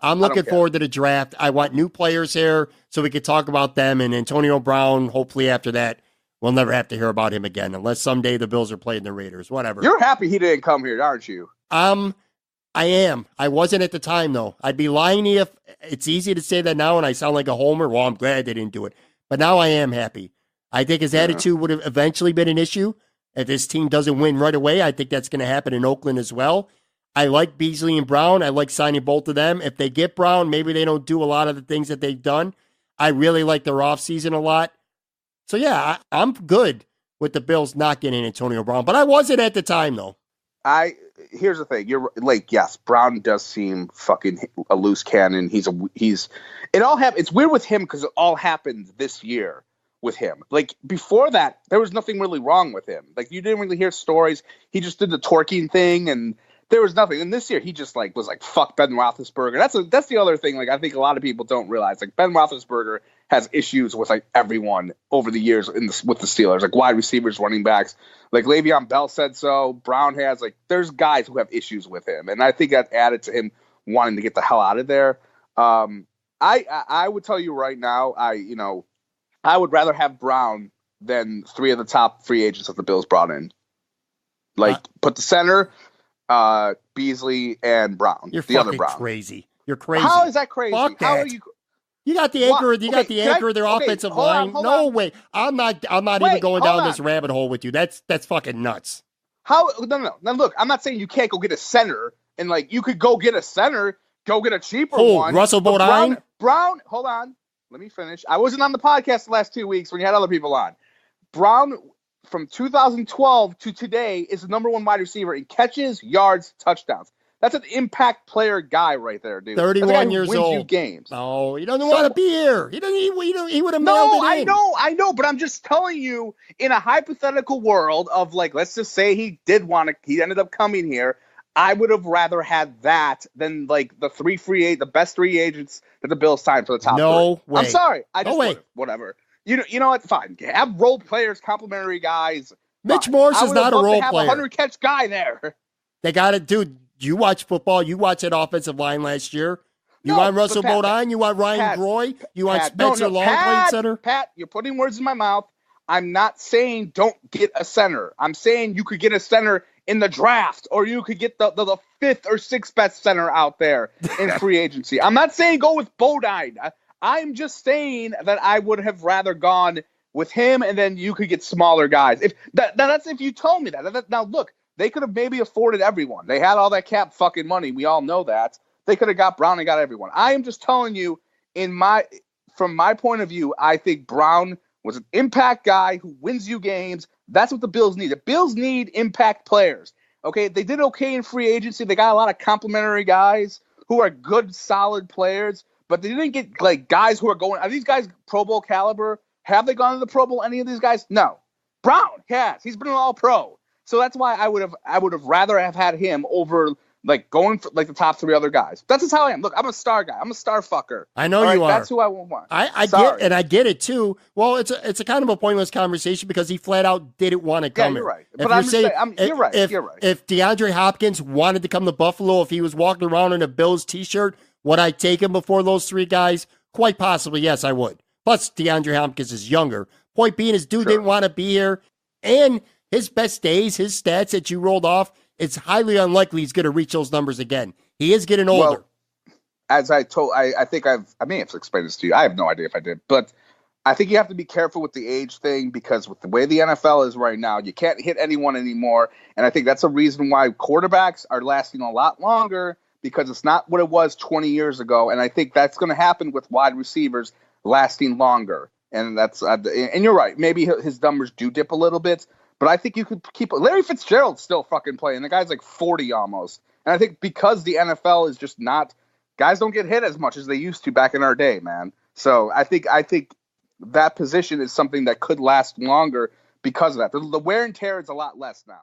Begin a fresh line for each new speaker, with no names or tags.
I'm
I don't
looking
care.
forward to the draft. I want new players here so we can talk about them. And Antonio Brown, hopefully after that, we'll never have to hear about him again, unless someday the Bills are playing the Raiders. Whatever.
You're happy he didn't come here, aren't you?
Um, I am. I wasn't at the time though. I'd be lying to you if it's easy to say that now and I sound like a homer. Well, I'm glad they didn't do it. But now I am happy. I think his
Yeah.
attitude would have eventually been an issue. If this team doesn't win right away, I think that's going to happen in Oakland as well. I like Beasley and Brown. I like signing both of them. If they get Brown, maybe they don't do a lot of the things that they've done. I really like their offseason a lot. So, yeah, I'm good with the Bills not getting Antonio Brown. But I wasn't at the time, though.
Here's the thing. You're like, yes, Brown does seem fucking a loose cannon. It's weird with him because it all happened this year with him. Like before that, there was nothing really wrong with him. Like you didn't really hear stories. He just did the twerking thing and there was nothing. And this year he just like was like, fuck Ben Roethlisberger. That's the other thing. Like I think a lot of people don't realize like Ben Roethlisberger has issues with like everyone over the years with the Steelers, like wide receivers, running backs. Like Le'Veon Bell said so. Brown has like there's guys who have issues with him, and I think that added to him wanting to get the hell out of there. I would tell you right now, I would rather have Brown than three of the top free agents that the Bills brought in. Like put the center, Beasley and Brown.
You're
the other
fucking
Brown.
Crazy. You're crazy.
How is that crazy?
Fuck
How
that.
are you?
You got the anchor.
What?
You got the anchor of their offensive line.
Hold
no
on.
way. I'm not even going down this rabbit hole with you. That's fucking nuts.
How? No. Now look, I'm not saying you can't go get a center, and like you could go get a center, go get a cheaper one.
Russell Bodine?
Brown. Hold on. Let me finish. I wasn't on the podcast the last 2 weeks when you had other people on. Brown from 2012 to today is the number one wide receiver in catches, yards, touchdowns. That's an impact player guy right there, dude.
31 years
wins
old.
You games.
Oh, he doesn't want to be here. He would have
mailed
it in.
I know, but I'm just telling you, in a hypothetical world of like, let's just say he ended up coming here. I would have rather had that than like the best free agents that the Bills signed for the top
No
three.
way.
I'm sorry.
Whatever.
You know what? Fine. Have role players, complimentary guys.
Mitch Morse is not a role player.
Have a 100-catch guy there.
They got it, dude. You watch football. You watch that offensive line last year. You want Russell Bodine? You want Ryan Groy? You want Spencer Long playing center?
Pat, you're putting words in my mouth. I'm not saying don't get a center. I'm saying you could get a center in the draft, or you could get the fifth or sixth best center out there in free agency. I'm not saying go with Bodine. I'm just saying that I would have rather gone with him, and then you could get smaller guys. That's if you told me that. Now look, they could have maybe afforded everyone. They had all that cap fucking money. We all know that. They could have got Brown and got everyone. I am just telling you, from my point of view, I think Brown was an impact guy who wins you games. That's what the Bills need. The Bills need impact players. Okay, they did okay in free agency. They got a lot of complimentary guys who are good, solid players, but they didn't get like guys who are these guys Pro Bowl caliber? Have they gone to the Pro Bowl? Any of these guys? No. Brown has. He's been an All-Pro. So that's why I would have rather have had him over like going for like the top three other guys. That's just how I am. Look, I'm a star guy. I'm a star fucker.
I know you are.
That's who I want.
I get it too. Well, it's a kind of a pointless conversation because he flat out didn't want to come.
Yeah, you're right.
But
you're right.
If DeAndre Hopkins wanted to come to Buffalo, if he was walking around in a Bills t-shirt, would I take him before those three guys? Quite possibly, yes, I would. Plus, DeAndre Hopkins is younger. Point being, his dude didn't want to be here, and his best days, his stats that you rolled off, it's highly unlikely he's going to reach those numbers again. He is getting older.
Well, as I told, I think I may have explained this to you. I have no idea if I did, but I think you have to be careful with the age thing because with the way the NFL is right now, you can't hit anyone anymore. And I think that's a reason why quarterbacks are lasting a lot longer because it's not what it was 20 years ago. And I think that's going to happen with wide receivers lasting longer. And and you're right. Maybe his numbers do dip a little bit. But I think you could keep Larry Fitzgerald's still fucking playing. The guy's like 40 almost. And I think because the NFL is just not guys don't get hit as much as they used to back in our day, man. So I think that position is something that could last longer because of that. The wear and tear is a lot less now.